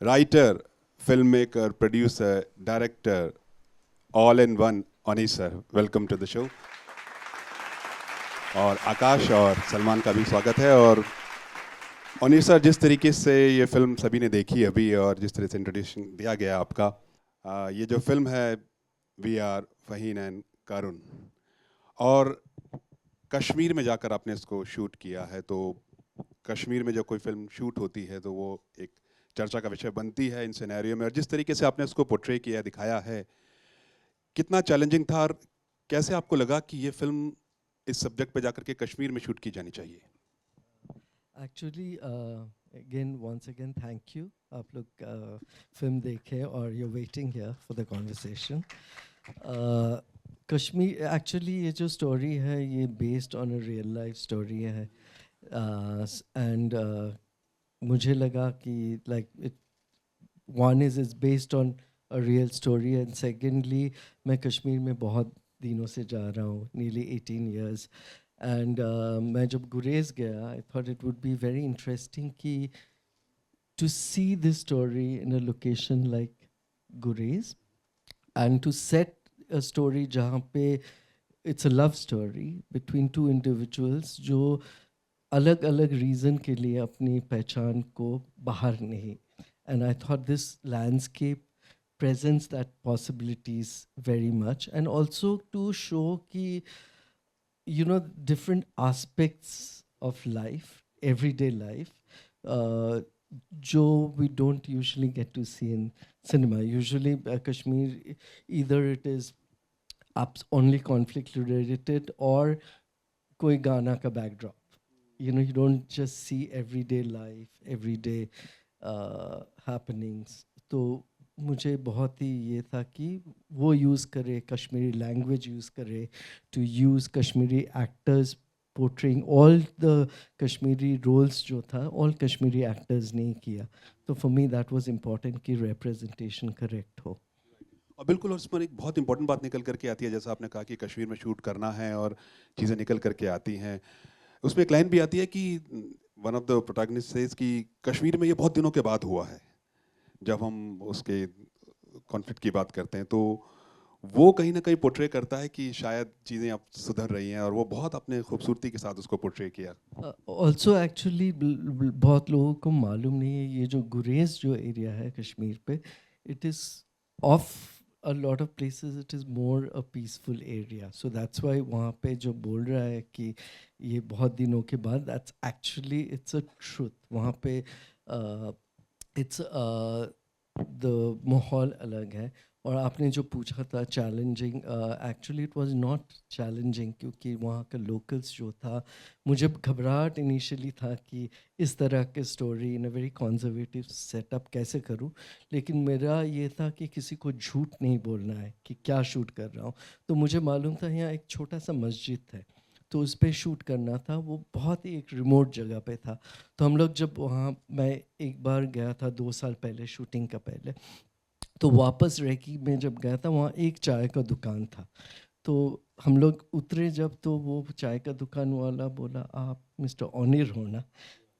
writer, filmmaker, producer, director, all in one. Anish sir, welcome to the show. और आकाश और सलमान का भी स्वागत है। और अनीश सर, जिस तरीके से ये फिल्म सभी ने देखी अभी और जिस तरह से इंट्रोडक्शन दिया गया आपका, ये जो फिल्म है वी आर फहीन एंड कारुन, और कश्मीर में जाकर आपने इसको शूट किया है, तो कश्मीर में जब कोई फिल्म शूट होती है तो वो एक चर्चा का विषय बनती है इन सिनेरियो में। और जिस तरीके से आपने इसको पोर्ट्रे किया, दिखाया है, कितना चैलेंजिंग था और कैसे आपको लगा कि ये फिल्म इस सब्जेक्ट पे जाकर के कश्मीर में शूट की जानी चाहिए? Actually again once again thank you. आप लोग फिल्म देखे और you waiting here for the conversation. Kashmir actually ये जो स्टोरी है ये based on a real life story है, एंड मुझे लगा कि like it one is based on a real story, and secondly मैं कश्मीर में बहुत दिनों से जा रहा हूँ, नीयरली 18 years। एंड मैं जब गुरेज गया, I thought it would be very interesting कि to see this story in a location like Gurez, and to set a story जहाँ पे it's a love story between two individuals जो अलग अलग reason के लिए अपनी पहचान को बाहर नहीं, and I thought this landscape presents that possibilities very much, and also to show कि you know different aspects of life, everyday life, uh, jo we don't usually get to see in cinema. Usually Kashmir, either it is only conflict related or koi gana ka backdrop. You know, you don't just see everyday life, everyday happenings. तो मुझे बहुत ही ये था कि वो use करे, Kashmiri language use करे, to use Kashmiri actors portraying all the Kashmiri roles जो था, ऑल कश्मीरी एक्टर्स ने किया। तो for me that was important कि रिप्रेजेंटेशन करेक्ट हो। और बिल्कुल, और उस पर एक बहुत इंपॉर्टेंट बात निकल करके आती है, जैसा आपने कहा कि कश्मीर में शूट करना है और चीज़ें निकल करके आती हैं। उसमें एक लाइन भी आती है कि one of the protagonist says कि कश्मीर में ये बहुत दिनों के बाद हुआ है। जब हम उसके कॉन्फ्लिक्ट की बात करते हैं तो वो कहीं ना कहीं पोर्ट्रे करता है कि शायद चीज़ें अब सुधर रही हैं, और वो बहुत अपने खूबसूरती के साथ उसको पोर्ट्रे किया। ऑल्सो एक्चुअली बहुत लोगों को मालूम नहीं है, ये जो गुरेज जो एरिया है कश्मीर पे, it is of a lot of places it is more a peaceful area, so that's why वहाँ पे जो बोल रहा है कि ये बहुत दिनों के बाद, that's actually it's a truth। वहाँ पे it's the माहौल अलग है। और आपने जो पूछा था challenging, actually it was not challenging, क्योंकि वहाँ का लोकल्स जो था, मुझे घबराहट इनिशियली था कि इस तरह के story in a very conservative setup कैसे करूँ, लेकिन मेरा ये था कि किसी को झूठ नहीं बोलना है कि क्या शूट कर रहा हूँ। तो मुझे मालूम था यहाँ एक छोटा सा मस्जिद है, तो उस पर शूट करना था, वो बहुत ही एक रिमोट जगह पे था। तो हम लोग जब वहाँ, मैं एक बार गया था 2 साल पहले, शूटिंग का पहले, तो वापस रेकी में जब गया था, वहाँ एक चाय का दुकान था। तो हम लोग उतरे जब, तो वो चाय का दुकान वाला बोला, आप मिस्टर ऑनिर हो ना?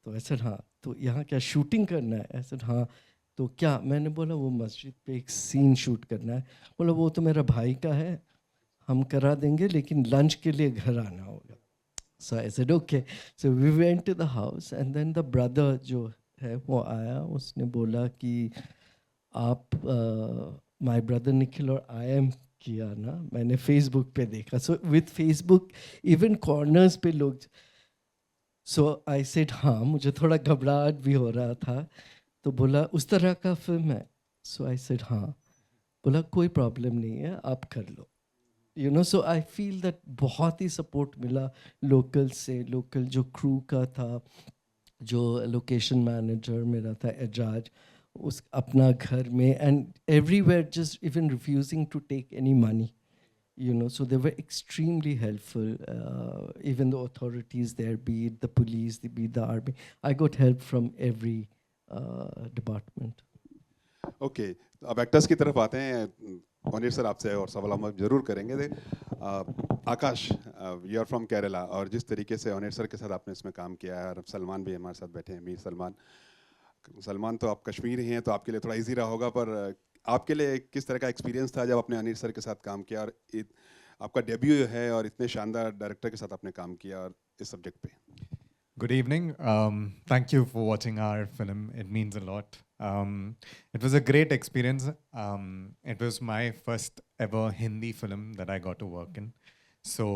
तो ऐसे हाँ। तो यहाँ क्या शूटिंग करना है? ऐसे हाँ। तो क्या? मैंने बोला वो मस्जिद पे एक सीन शूट करना है। बोला वो तो मेरा भाई का है, हम करा देंगे, लेकिन लंच के लिए घर आना होगा। So I said okay. So we went to the house, and then the brother जो है वो आया, उसने बोला कि आप माय ब्रदर निखिल और आई एम किया ना, मैंने फेसबुक पे देखा। So with Facebook even corners पे लोग, सो आई सेड हाँ, मुझे थोड़ा घबराहट भी हो रहा था। तो बोला उस तरह का फिल्म है? सो आई सेड हाँ। बोला कोई प्रॉब्लम नहीं है, आप कर लो। You know, so I feel that बहुत ही सपोर्ट मिला लोकल से। लोकल जो क्रू का था, जो लोकेशन मैनेजर मेरा था एजाज, उस अपना घर में, and everywhere just even refusing to take any money, you know, so they were extremely helpful, even the authorities there, be it the police, be it the army. I got help from every department. Okay, अब actors की तरफ आते हैं। Anil sir, आपसे और सवाल हम जरूर करेंगे। आकाश, यू आर फ्रॉम केरला, और जिस तरीके से अनिल सर के साथ आपने इसमें काम किया है, और सलमान भी हमारे साथ बैठे हैं, मीर सलमान, सलमान तो आप कश्मीर ही हैं तो आपके लिए थोड़ा इजी रहा होगा, पर आपके लिए किस तरह का एक्सपीरियंस था जब आपने अनिल सर के साथ काम किया, और आपका डेब्यू है और इतने शानदार डायरेक्टर के साथ आपने काम किया और इस सब्जेक्ट पे? Good evening. Thank you for watching our film. It means a lot. It was a great experience. It was my first ever Hindi film that I got to work in. So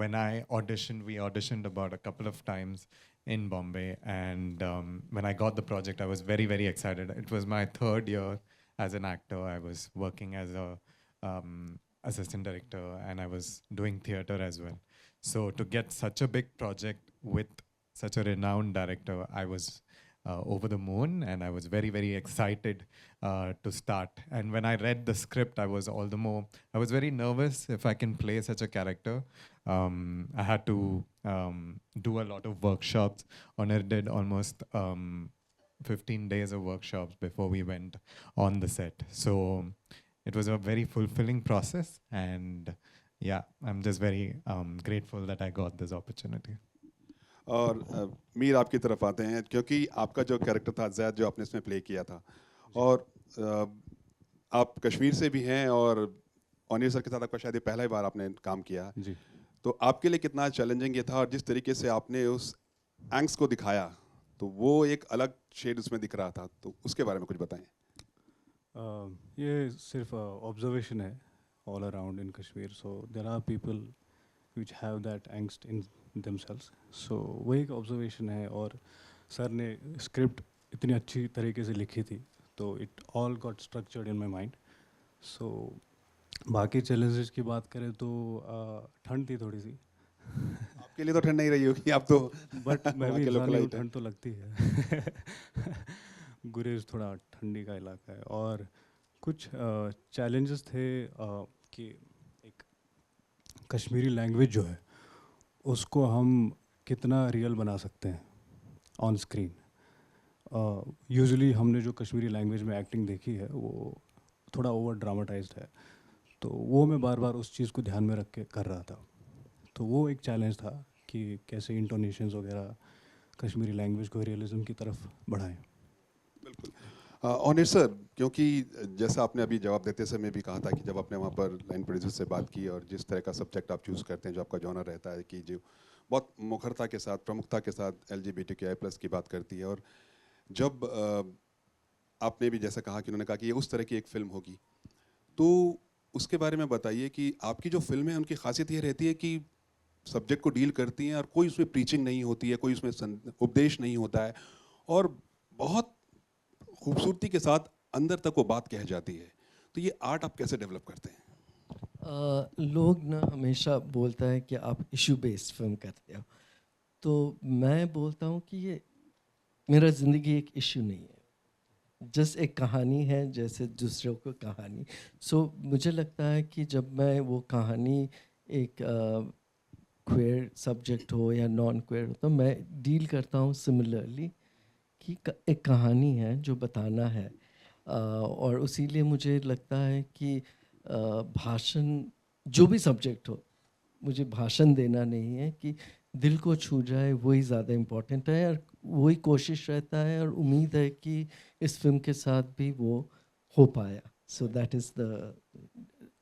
when I auditioned, we auditioned about a couple of times in Bombay. And when I got the project, I was very, very excited. It was my third year as an actor. I was working as a assistant director, and I was doing theater as well. So to get such a big project with such a renowned director, I was over the moon, and I was very, very excited to start. And when I read the script, I was all the more, I was very nervous if I can play such a character. I had to do a lot of workshops on it, did almost 15 days of workshops before we went on the set. So it was a very fulfilling process, and yeah, I'm just very grateful that I got this opportunity. और मीर आपकी तरफ आते हैं, क्योंकि आपका जो character था जैद जो आपने इसमें प्ले किया था, और आप कश्मीर से भी हैं और अनिल सर के साथ आपका शायद ये पहला ही बार आपने काम किया है। जी। तो आपके लिए कितना चैलेंजिंग ये था, और जिस तरीके से आपने उस एंग्स को दिखाया तो वो एक अलग शेड उसमें दिख रहा था, तो उसके बारे में कुछ बताएं। ये सिर्फ ऑब्जर्वेशन है all around in Kashmir. So there are people which have that angst in themselves. So वो एक ऑब्जर्वेशन है, और सर ने स्क्रिप्ट इतनी अच्छी तरीके से लिखी थी, तो it all got structured in my mind. So बाकी चैलेंजेस की बात करें तो ठंड थी थोड़ी सी. आपके लिए तो ठंड नहीं रही होगी, आप तो बट मैं वहाँ भी के इंसान हूँ, लोकलाइट हैं। ठंड तो लगती है. गुरेज थोड़ा ठंडी का इलाका है, और कुछ चैलेंजेस थे कि एक कश्मीरी लैंग्वेज जो है उसको हम कितना रियल बना सकते हैं ऑन स्क्रीन. यूजुअली हमने जो कश्मीरी लैंग्वेज में एक्टिंग देखी है वो थोड़ा ओवर ड्रामाटाइज्ड है, तो वो मैं बार बार उस चीज़ को ध्यान में रख के कर रहा था. तो वो एक चैलेंज था कि कैसे इंटोनेशंस वगैरह कश्मीरी लैंग्वेज को रियलिज्म की तरफ बढ़ाएं. बिल्कुल। ऑनिर सर, क्योंकि जैसा आपने अभी जवाब देते समय भी कहा था कि जब आपने वहाँ पर लाइन प्रोड्यूसर से बात की और जिस तरह का सब्जेक्ट आप चूज़ करते हैं, जो आपका जॉनर रहता है कि जो बहुत मुखरता के साथ, प्रमुखता के साथ LGBTQI+ की बात करती है, और जब आपने भी जैसा कहा कि उन्होंने कहा कि ये उस तरह की एक फ़िल्म होगी, तो उसके बारे में बताइए कि आपकी जो फ़िल्म है उनकी खासियत ये रहती है कि सब्जेक्ट को डील करती हैं और कोई उसमें प्रीचिंग नहीं होती है, कोई उसमें उपदेश नहीं होता है, और बहुत खूबसूरती के साथ अंदर तक वो बात कह जाती है। तो ये आर्ट आप कैसे डेवलप करते हैं? लोग ना हमेशा बोलता है कि आप इशू बेस्ड फिल्म करते हो, तो मैं बोलता हूँ कि ये मेरा ज़िंदगी एक इशू नहीं है, जस्ट एक कहानी है जैसे दूसरों को कहानी. सो मुझे लगता है कि जब मैं वो कहानी एक क्वेयर सब्जेक्ट हो या नॉन क्वेयर हो, तो मैं डील करता हूँ सिमिलरली कि एक कहानी है जो बताना है. और उसीलिए मुझे लगता है कि भाषण जो भी सब्जेक्ट हो, मुझे भाषण देना नहीं है, कि दिल को छू जाए वही ज़्यादा इम्पोर्टेंट है, और वही कोशिश रहता है, और उम्मीद है कि इस फिल्म के साथ भी वो हो पाया. सो दैट इज़ द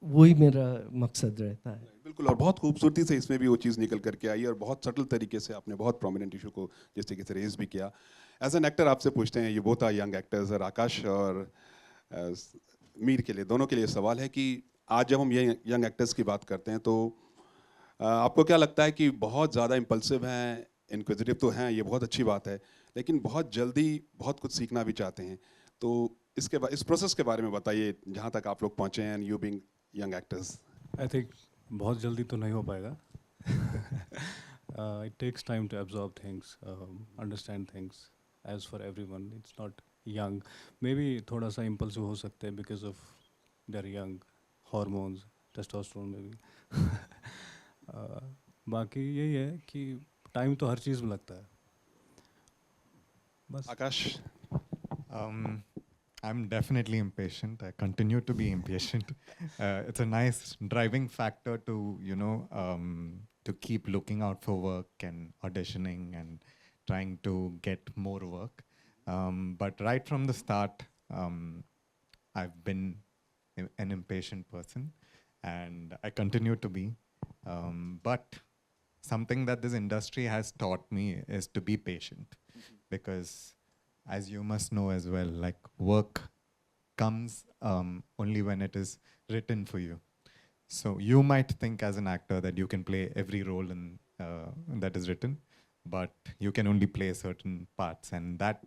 वही मेरा मकसद रहता है. बिल्कुल, और बहुत खूबसूरती से इसमें भी वो चीज़ निकल करके आई, और बहुत सटल तरीके से आपने बहुत प्रोमिनेंट इशू को जिस तरीके से रेज भी किया. एज एन एक्टर आपसे पूछते हैं, ये बोथ आर यंग एक्टर्स, और आकाश और मीर के लिए, दोनों के लिए सवाल है कि आज जब हम ये यंग एक्टर्स की बात करते हैं, तो आपको क्या लगता है कि बहुत ज़्यादा इम्पल्सिव हैं, इनक्विजिटिव तो हैं, ये बहुत अच्छी बात है, लेकिन बहुत जल्दी बहुत कुछ सीखना भी चाहते हैं, तो इस प्रोसेस के बारे में बताइए, जहाँ तक आप लोग पहुँचे हैं, you being young actors. I think बहुत जल्दी तो नहीं हो पाएगा. It takes time to absorb things, understand things. As for everyone it's not young, maybe थोड़ा सा इम्पल्सिव हो सकते हैं because of their young hormones, testosterone में भी. बाकी यही है कि टाइम तो हर चीज़ में लगता है. बस. आकाश, I'm definitely impatient. I continue to be impatient. It's a nice driving factor to, to keep looking out for work and auditioning and trying to get more work. But right from the start, I've been an impatient person, and I continue to be. But something that this industry has taught me is to be patient, because, as you must know as well, like work comes only when it is written for you. So you might think as an actor that you can play every role that is written, but you can only play certain parts, and that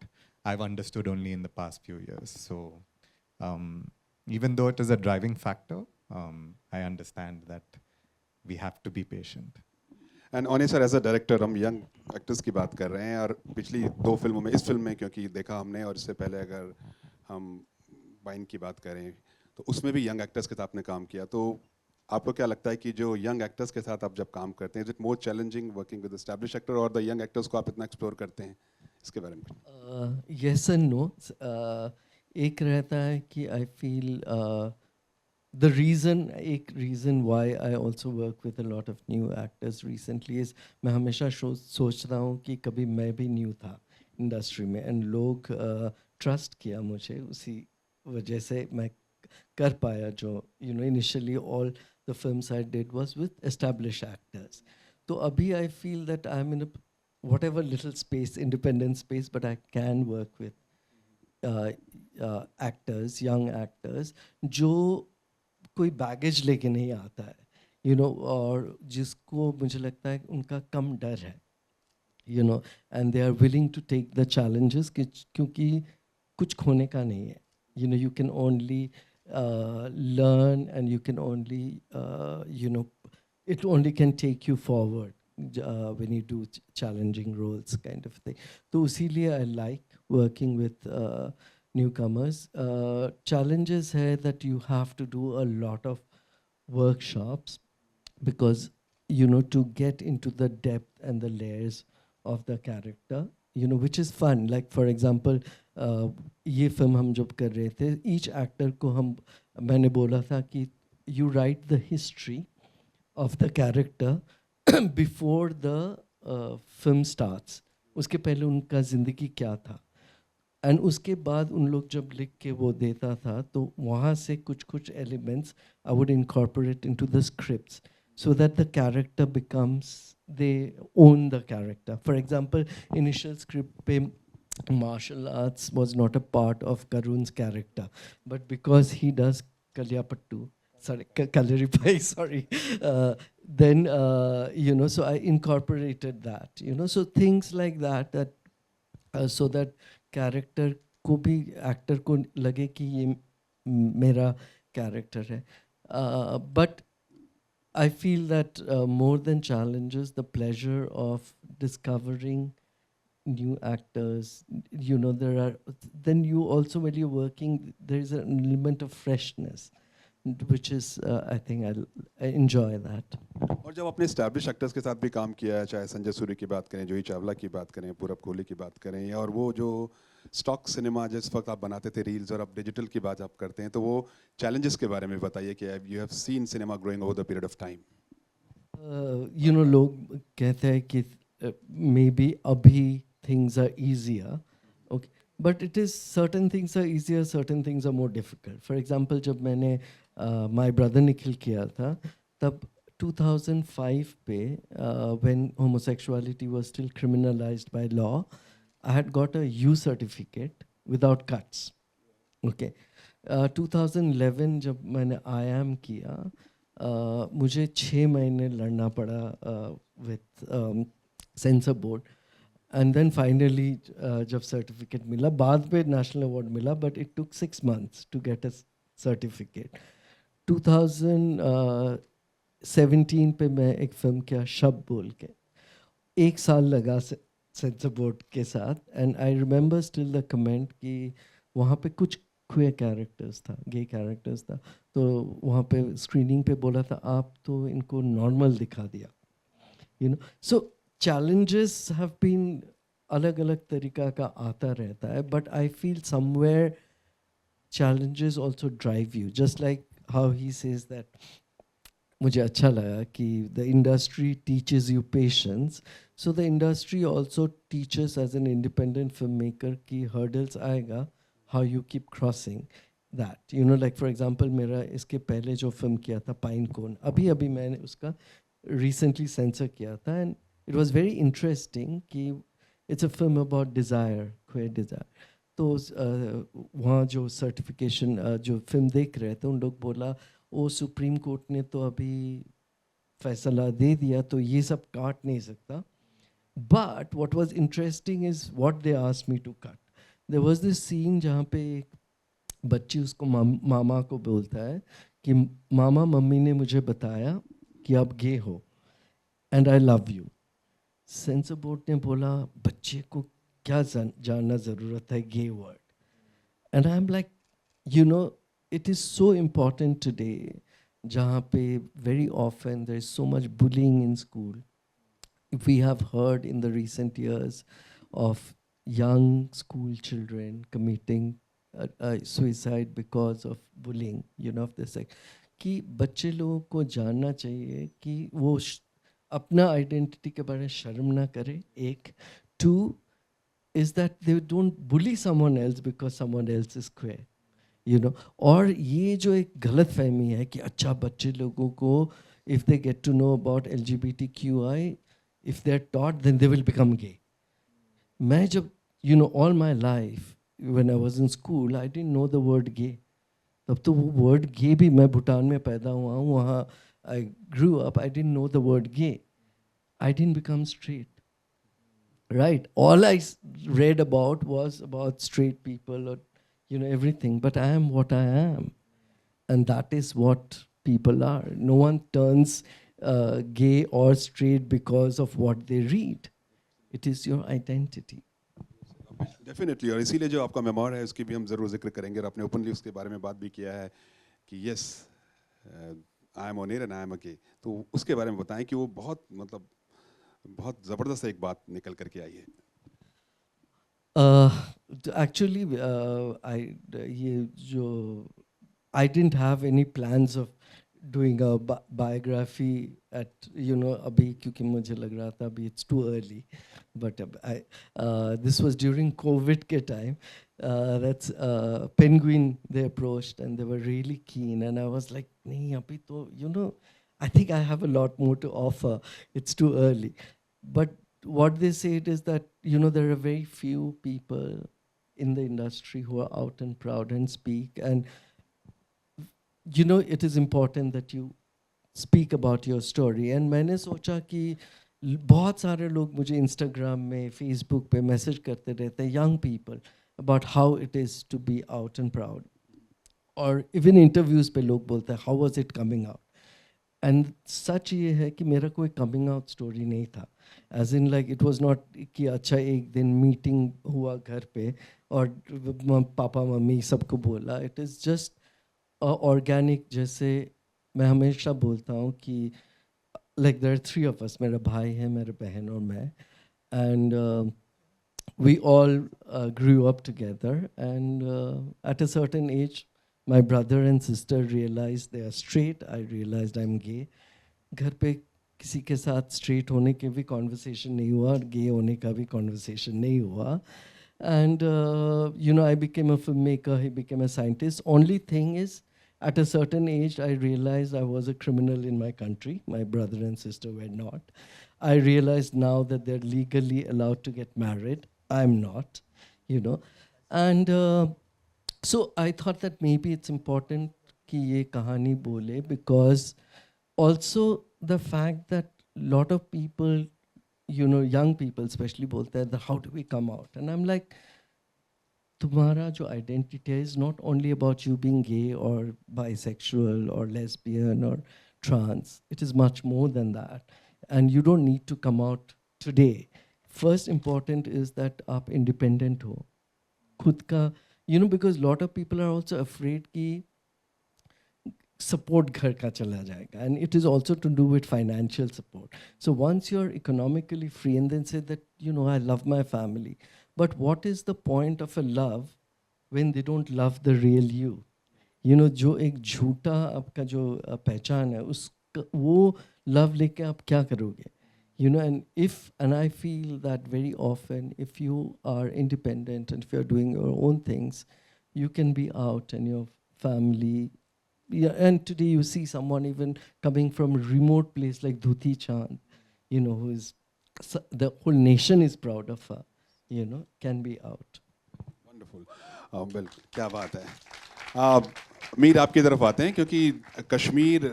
I've understood only in the past few years. So um, even though it is a driving factor, I understand that we have to be patient. And ओनी sir as a director हम young actors की बात कर रहे हैं और पिछली 2 फिल्मों में इस फिल्म में क्योंकि देखा हमने और इससे पहले अगर हम बाइन की बात करें तो उसमें भी यंग एक्टर्स के साथ आपने काम किया तो आपको क्या लगता है कि जो यंग एक्टर्स के साथ आप जब काम करते हैं is it more challenging working with establish actor और द यंग एक्टर्स को आप इतना एक्सप्लोर करते हैं इसके बारे में Yes and no. एक रहता है कि I feel the reason, एक reason why I also work with a lot of new actors recently is मैं हमेशा सोच रहा हूँ कि कभी मैं भी new था इंडस्ट्री में एंड लोग ट्रस्ट किया मुझे उसी वजह से मैं कर पाया जो initially all the films I did was with establish actors तो अभी आई feel that I am in whatever little space, independent space, but I can work with actors, young actors, जो कोई बैगेज लेके नहीं आता है और जिसको मुझे लगता है उनका कम डर है and they are willing to take the challenges क्योंकि कुछ खोने का नहीं है you can only learn and you can only it only can take you forward when you do challenging roles kind of thing तो इसीलिए I like working with newcomers challenges है that you have to do a lot of workshops because to get into the depth and the layers of the character which is fun like for example ये film हम जब कर रहे थे each actor को मैंने बोला था कि you write the history of the character before the film starts उसके पहले उनका ज़िंदगी क्या था एंड उसके बाद उन लोग जब लिख के वो देता था तो वहाँ से कुछ elements I would incorporate into the scripts so that the character becomes they own the character for example initial script pe martial arts was not a part of Karun's character but because he does kalyapattu sorry kalaripai sorry then so I incorporated that so things like that so that character को भी actor को लगे कि ये मेरा character है but I feel that more than challenges, the pleasure of discovering new actors, there are, then you also, when you're working, there's an element of freshness, which is, I think I enjoy that. और जब आपने establish actors के साथ भी काम किया है चाहे संजय सूर्य की बात करें जूही चावला की बात करें पूरब कोहली की बात करें और वो जो स्टॉक सिनेमा जिस वक्त आप बनाते थे रील्स और अब डिजिटल की बात आप करते हैं तो वो चैलेंजेस के बारे में बताइए कि you have seen cinema growing over the period of time लोग कहते हैं कि मे बी अभी things are easier okay but it is certain things are easier certain things are more difficult for example जब मैंने my brother निखिल किया था तब 2005 पे when homosexuality was still criminalized by law I had got a U certificate without cuts okay 2011 जब मैंने IIM किया मुझे 6 महीने लड़ना पड़ा with censor board and then finally जब सर्टिफिकेट मिला बाद में नेशनल अवार्ड मिला but it took 6 months to get a certificate 2017 पे मैं एक फिल्म किया शब बोल के 1 साल लगा सेंसर बोर्ड के साथ and I remember still the comment कि वहाँ पे कुछ क्वेयर कैरेक्टर्स था गे कैरेक्टर्स था तो वहाँ पे स्क्रीनिंग पे बोला था आप तो इनको नॉर्मल दिखा दिया सो challenges have been अलग अलग तरीका का आता रहता है but I feel somewhere challenges also drive you just like how he says that मुझे अच्छा लगा कि the industry teaches you patience, so the industry also teaches as an independent film maker की हर्डल्स आएगा, how you keep crossing that, you know, like for example मेरा इसके पहले जो फिल्म किया था पाइन कोन, अभी अभी मैंने उसका रिसेंटली सेंसर किया था, and it was very interesting कि it's a film about desire, queer desire. तो वहाँ जो सर्टिफिकेशन जो फिल्म देख रहे थे उन लोग बोला, ओ सुप्रीम कोर्ट ने तो अभी फैसला दे दिया तो ये सब काट नहीं सकता। But what was interesting is what they asked me to cut. There was this scene जहाँ पे एक बच्ची उसको मामा को बोलता है कि मामा मम्मी ने मुझे बताया कि आप गे हो and I love you. Censor board ने बोला बच्चे को क्या जानना ज़रूरत है gay word. And I am like, you know, it is so important today, jahan pe very often there is so much bullying in school. If we have heard in the recent years of young school children committing suicide because of bullying, you know, of this like कि बच्चे लोगों को जानना चाहिए कि वो अपना identity के बारे में शर्म ना करे, एक। Two is that they don't bully someone else because someone else is queer, you know। और ये जो एक गलत फहमी है कि अच्छा बच्चे लोगों को if they get to know about LGBTQI, if they're taught then they will become gay। मैं जब, you know, all my life when I was in school I didn't know the word gay। तब तो वो word gay भी, मैं भूटान में पैदा हुआ हूँ, वहाँ I grew up, I didn't know the word gay। I didn't become straight, right? All I read about was about straight people, or you know, everything, but I am what I am, and that is what people are. No one turns gay or straight because of what they read. It is your identity। Definitely, और इसीलिए जो आपका memoir है उसकी भी हम ज़रूर जिक्र करेंगे, और आपने ओपनली उसके बारे में बात भी किया है कि yes I am honour and I am a gay. तो उसके बारे में बताएं कि वो बहुत मतलब बहुत ज़बरदस्त एक बात निकल करके आई है। Actually, ये जो I didn't have any plans of doing a biography at, you know, अभी, क्योंकि मुझे लग रहा था अभी it's too early, but this was during COVID के time। That's Penguin, they approached and they were really keen, and I was like नहीं अभी तो, you know, I think I have a lot more to offer, it's too early। But what they said is that, you know, there are very few people in the industry who are out and proud and speak, and you know, it is important that you speak about your story। And मैंने सोचा कि बहुत सारे लोग मुझे Instagram में, Facebook पे message करते रहते हैं, young people, about how it is to be out and proud, और इवन इंटरव्यूज पे लोग बोलते हैं how was it coming out। And such ये है कि मेरा कोई कमिंग आउट स्टोरी नहीं था, as in like it was not कि अच्छा एक दिन मीटिंग हुआ घर पे और पापा मम्मी सबको बोला। It is just organic. जैसे मैं हमेशा बोलता हूँ कि like there are three of us, मेरा भाई है, मेरे बहन और मैं, and we all grew up together, and at a certain age my brother and sister realized they are straight, I realized I'm gay। घर पे किसी के साथ straight होने के भी conversation नहीं हुआ और gay होने का भी conversation नहीं हुआ। And you know, I became a filmmaker, he became a scientist। Only thing is, at a certain age I realized I was a criminal in my country, my brother and sister were not। I realized now that they're legally allowed to get married, I'm not, you know। And so I thought that maybe it's important कि ये कहानी बोले, because also the fact that lot of people, you know, young people especially बोलते हैं that how do we come out, and I'm like, तुम्हारा जो identity है is not only about you being gay or bisexual or lesbian or trans, it is much more than that, and you don't need to come out today। First important is that आप independent हो, खुद का, you know, because lot of people are also afraid कि support घर का चला जाएगा, and it is also to do with financial support। So once you're economically free, and then say that, you know, I love my family, but what is the point of a love when they don't love the real you? You know, जो एक झूठा आपका जो पहचान है, वो love लेके आप क्या करोगे? You know, and I feel that very often, if you are independent and if you're doing your own things, you can be out and your family. Yeah, and today you see someone even coming from a remote place like Dhuti Chand, you know, who is the whole nation is proud of her, you know, can be out. Wonderful, बिल्कुल, क्या बात है। मीर आपकी तरफ आते हैं क्योंकि कश्मीर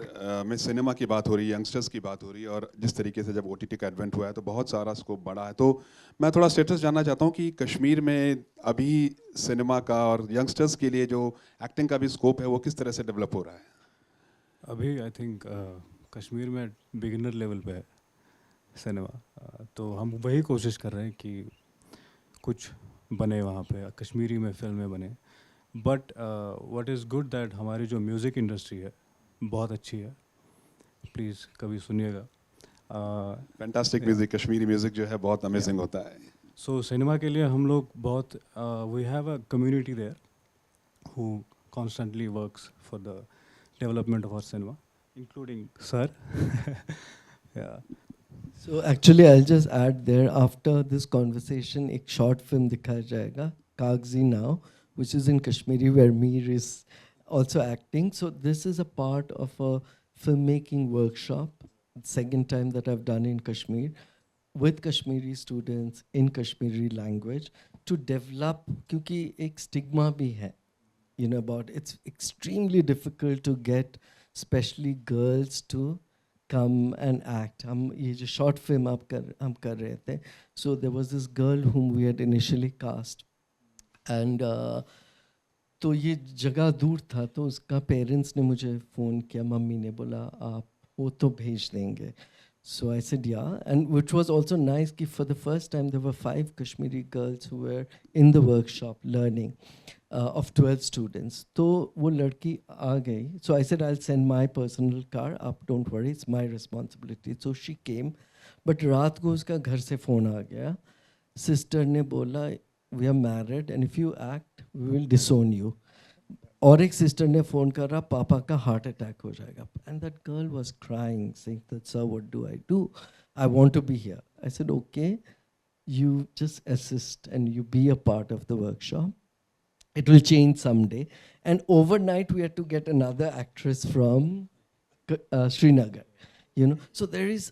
में सिनेमा की बात हो रही है, यंगस्टर्स की बात हो रही है, और जिस तरीके से जब OTT का एडवेंट हुआ है तो बहुत सारा स्कोप बढ़ा है। तो मैं थोड़ा स्टेटस जानना चाहता हूँ कि कश्मीर में अभी सिनेमा का और यंगस्टर्स के लिए जो एक्टिंग का भी स्कोप है वो किस तरह से डेवलप हो रहा है? अभी आई थिंक कश्मीर में बिगिनर लेवल पे है सिनेमा, तो हम वही कोशिश कर रहे हैं कि कुछ बने वहाँ पे, कश्मीरी में फिल्में बने। But what is good that हमारी जो म्यूज़िक इंडस्ट्री है बहुत अच्छी है, प्लीज़ कभी सुनिएगा। फैंटास्टिक म्यूजिक, कश्मीरी म्यूजिक जो है बहुत अमेजिंग होता है। सो सिनेमा के लिए हम लोग बहुत we have a community there who constantly works for the development of our cinema, including sir. Yeah. So actually, I'll just add there, after this conversation, एक short film दिखाया जाएगा, Kagzi Now, which is in Kashmiri, where Mir is also acting. So this is a part of a filmmaking workshop, second time that I've done in Kashmir, with Kashmiri students in Kashmiri language to develop, क्योंकि एक stigma भी है, you know, about it's extremely difficult to get especially girls to come and act. हम ये जो short film हम कर रहे थे, so there was this girl whom we had initially cast, and तो ये जगह दूर था, तो उसका पेरेंट्स ने मुझे फ़ोन किया, मम्मी ने बोला आप वो तो भेज देंगे. So I said yeah, and which was also nice कि for the first time there were 5 Kashmiri girls who were in the workshop learning, of 12 students. तो वो लड़की आ गई. So I said I'll send my personal car up, don't worry, it's my responsibility. So she came, but रात को उसका घर से phone आ गया. सिस्टर ने बोला we are married and if you act we will disown you. और एक सिस्टर ने फ़ोन करा, पापा का हार्ट अटैक हो जाएगा. And that girl was crying saying that sir what do I want to be here. I said okay, you just assist and you be a part of the workshop. It will change someday. And overnight we had to get another actress from Srinagar, you know. So there is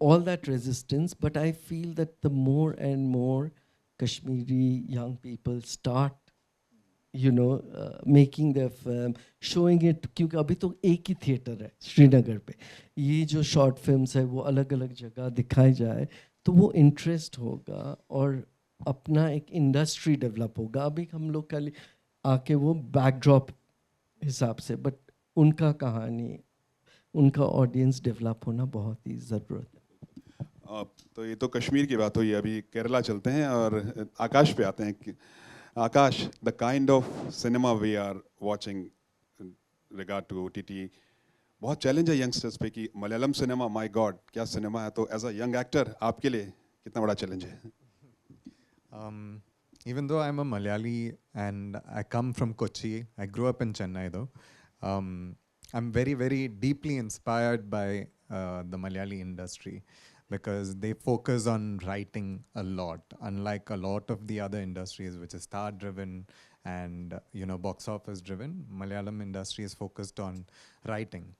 all that resistance, but I feel that the more and more Kashmiri young people start, you know, making their film, showing it, क्योंकि अभी तो एक ही theatre है श्रीनगर पे, ये जो short films है वो अलग अलग जगह दिखाई जाए तो वो इंटरेस्ट होगा और अपना एक इंडस्ट्री डेवलप होगा. अभी हम लोग खाली आके वो बैकड्रॉप हिसाब से, बट उनका कहानी, उनका ऑडियंस डेवलप होना बहुत ही ज़रूरत है. तो ये तो कश्मीर की बात हुई, अभी केरला चलते हैं और आकाश पे आते हैं. Akash, the kind of cinema we are watching regard to OTT, बहुत चैलेंज है यंगस्टर्स पे कि मलयालम सिनेमा, माय गॉड क्या सिनेमा है. तो एज अ यंग एक्टर आपके लिए कितना बड़ा चैलेंज है? Even though I'm a Malayali and I come from Kochi, I grew up in Chennai though. I'm very, very deeply inspired by the Malayali industry because they focus on writing a lot, unlike a lot of the other industries, which is star-driven and box office-driven. Malayalam industry is focused on writing.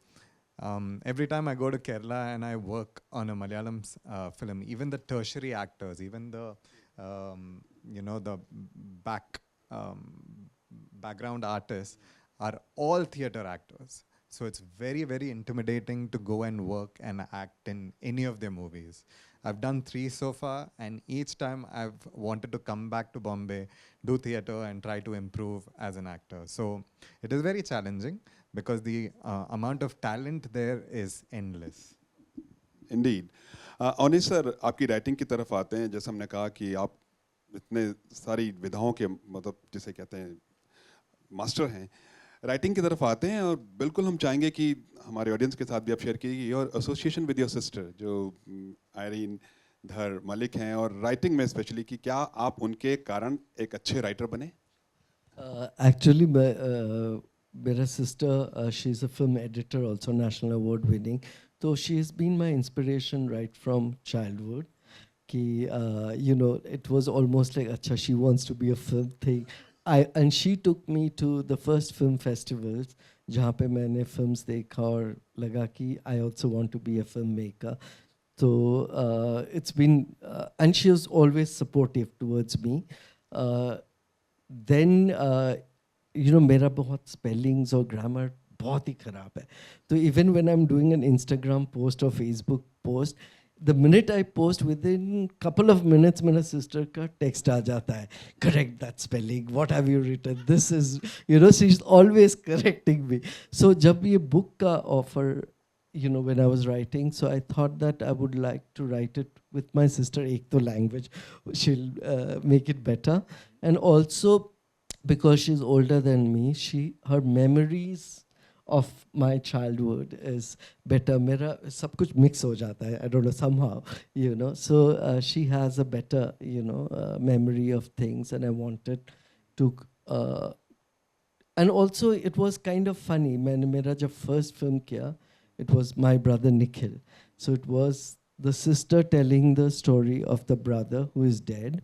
Every time I go to Kerala and I work on a Malayalam film, even the tertiary actors, even the the background artists are all theater actors. So it's very, very intimidating to go and work and act in any of their movies. I've done 3 so far, and each time I've wanted to come back to Bombay, do theater, and try to improve as an actor. So it is very challenging because the amount of talent there is endless. Indeed. Anil sir, आपकी writing की तरफ आते हैं. जैसे हमने कहा कि आप इतने सारी विधाओं के, मतलब जिसे कहते हैं मास्टर हैं, राइटिंग की तरफ आते हैं, और बिल्कुल हम चाहेंगे कि हमारे ऑडियंस के साथ भी आप शेयर कीजिए your association with your sister जो आयरीन धर मलिक हैं, और राइटिंग में स्पेशली कि क्या आप उनके कारण एक अच्छे राइटर बने? एक्चुअली मेरा sister, she's a film editor, also national award winning. So she has been my inspiration right from childhood. Ki, it was almost like, acha, she wants to be a film thing. And she took me to the first film festivals, जहाँ पे मैंने films देखा और लगा कि I also want to be a filmmaker. So it's been, and she was always supportive towards me. Then, मेरा बहुत spellings और grammar बहुत ही खराब है. So even when I'm doing an Instagram post or Facebook post, the minute I post, within couple of minutes मेरा sister का text आ जाता है, correct that spelling, what have you written, this is, she's always correcting me. So जब ये book का offer, when I was writing, so I thought that I would like to write it with my sister. एक तो language, she'll make it better, and also because she's older than me, her memories of my childhood is better. मेरा सब कुछ mix हो जाता है, I don't know, somehow, So she has a better, memory of things, and I wanted to. And also, it was kind of funny. मैंने मेरा जब first film किया, it was my brother Nikhil. So it was the sister telling the story of the brother who is dead.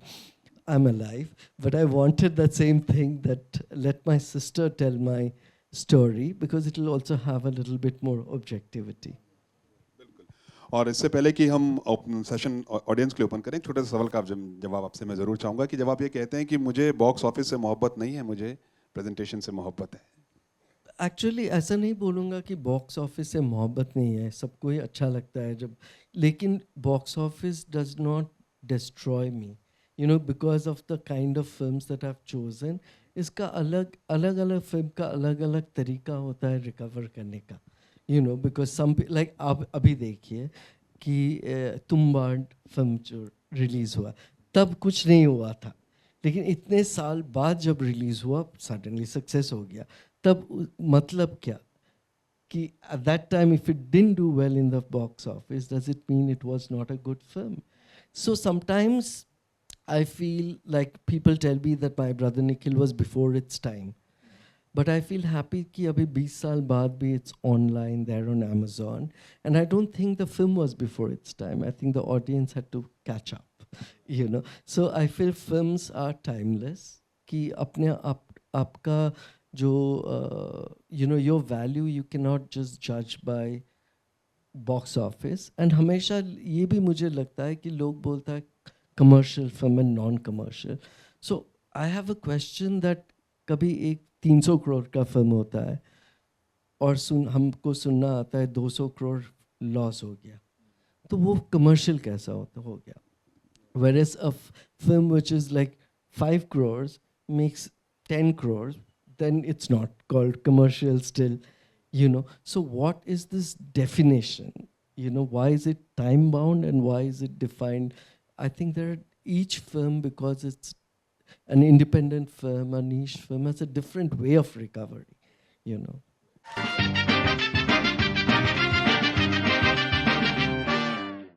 I'm alive, but I wanted that same thing, that let my sister tell my story, because it will also have a little bit more objectivity. और इससे पहले कि हम session audience के लिए open करें, छोटा सा सवाल का जवाब आपसे मैं ज़रूर चाहूँगा कि जब आप ये कहते हैं कि मुझे बॉक्स ऑफिस से मोहब्बत नहीं है, मुझे प्रेजेंटेशन से मोहब्बत है. एक्चुअली ऐसा नहीं बोलूँगा कि बॉक्स ऑफिस से मोहब्बत नहीं है, सबको ही अच्छा लगता है जब, लेकिन box office does not destroy me, because of the kind of films that I have chosen. इसका अलग अलग फिल्म का अलग अलग तरीका होता है रिकवर करने का, बिकॉज सम लाइक आप अभी देखिए कि तुम्बाड फिल्म जो रिलीज़ हुआ तब कुछ नहीं हुआ था, लेकिन इतने साल बाद जब रिलीज़ हुआ सडनली सक्सेस हो गया. तब मतलब क्या कि at that time if it didn't do well in the box office, does it mean it was not a good film? So sometimes I feel like people tell me that my brother Nikhil was before its time, but I feel happy कि अभी 20 साल बाद भी it's online there on Amazon, and I don't think the film was before its time. I think the audience had to catch up, So I feel films are timeless, कि अपने आपका जो your value you cannot just judge by box office. And हमेशा ये भी मुझे लगता है कि लोग बोलता है commercial film and non-commercial. So I have a question that कभी एक 300 करोड़ का फिल्म होता है और हमको सुनना आता है 200 करोड़ लॉस हो गया, तो वो कमर्शियल कैसा हो गया? Whereas a film which is like 5 crores makes 10 crores, then it's not called commercial still, So what is this definition? Why is it time bound and why is it defined? I think each film, because it's an independent film, a niche film, has a different way of recovery,